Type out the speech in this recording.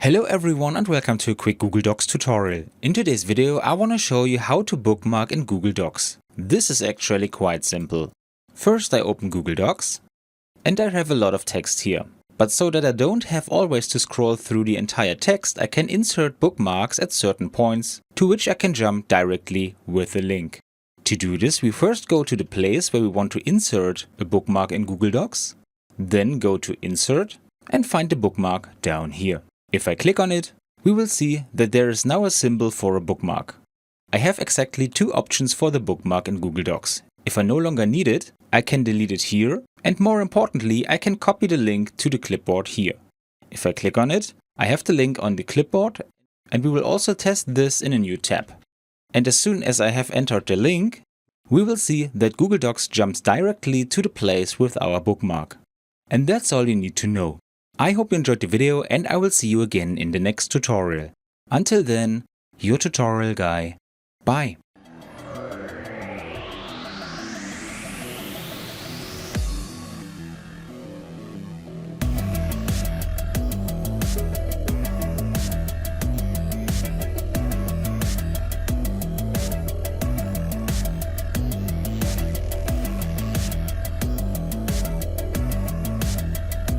Hello everyone and welcome to a quick Google Docs tutorial. In today's video I want to show you how to bookmark in Google Docs. This is actually quite simple. First I open Google Docs and I have a lot of text here. But so that I don't have always to scroll through the entire text, I can insert bookmarks at certain points to which I can jump directly with a link. To do this, we first go to the place where we want to insert a bookmark in Google Docs, then go to Insert and find the bookmark down here. If I click on it, we will see that there is now a symbol for a bookmark. I have exactly two options for the bookmark in Google Docs. If I no longer need it, I can delete it here, and more importantly, I can copy the link to the clipboard here. If I click on it, I have the link on the clipboard, and we will also test this in a new tab. And as soon as I have entered the link, we will see that Google Docs jumps directly to the place with our bookmark. And that's all you need to know. I hope you enjoyed the video and I will see you again in the next tutorial. Until then, your tutorial guy. Bye.